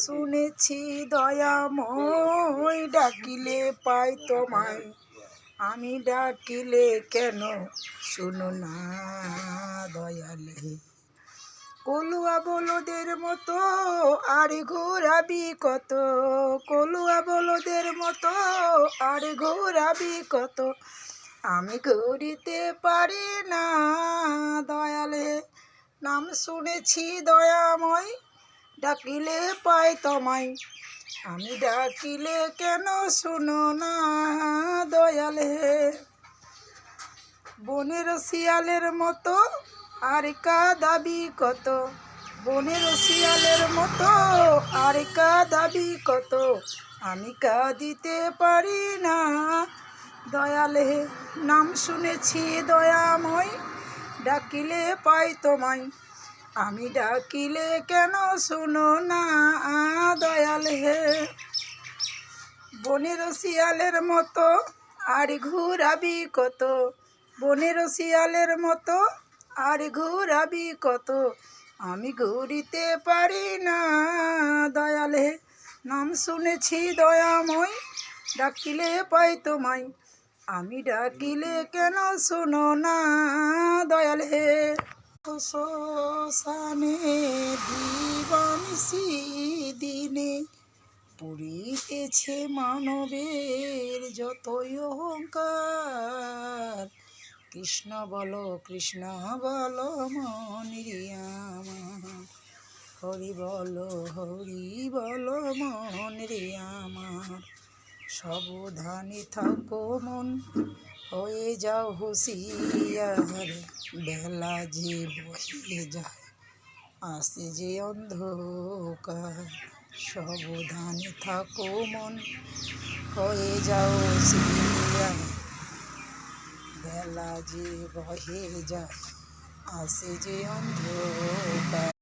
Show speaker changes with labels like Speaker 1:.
Speaker 1: শুনেছি দয়াময় ডাকিলে পাই তোমায়, আমি ডাকিলে কেন শুনো না দয়ালে। কলুয়া বলদের মতো আর ঘোরাবি কত, কলুয়া বলদের মতো আর ঘোরাবি কত, আমি ঘুরিতে পারি না দয়ালে। নাম শুনেছি দয়াময় ডাকিলে পাই তোমায়, আমি ডাকিলে কেন শুনো না দয়ালে। বনের শিয়ালের মতো আর কাঁদাবি কত, বনের শিয়ালের মতো আর কাঁদাবি কত, আমি কাঁদিতে পারি না দয়ালে। নাম শুনেছি দয়াময় ডাকিলে পাই তোমায়, আমি ডাকিলে কেন শুনো না দয়ালে। বনের শিয়ালের মতো আর ঘুরাবি কত, বনের শিয়ালের মতো আর ঘুরাবি কত, আমি ঘুরিতে পারি না দয়ালে। নাম শুনেছি দয়াময় ডাকিলে পাই তোমায়, আমি ডাকিলে কেন শুনো না দয়ালে। শ্মশানে দিবানিশি দিনে পুরিতেছে মানবের যতই অহংকার। কৃষ্ণ বলো কৃষ্ণ বলো মনিরে আমার, হরি বলো মনিরে আমার। সাবধানে থাকো মন হয়ে যাও হুঁশিয়ার, বেলা যে বয়ে যায় আসে যে অন্ধকার। সাবধানে থাকো মন হয়ে যাও হুঁশিয়ার, বেলা যে বয়ে যায় আসে যে অন্ধকার।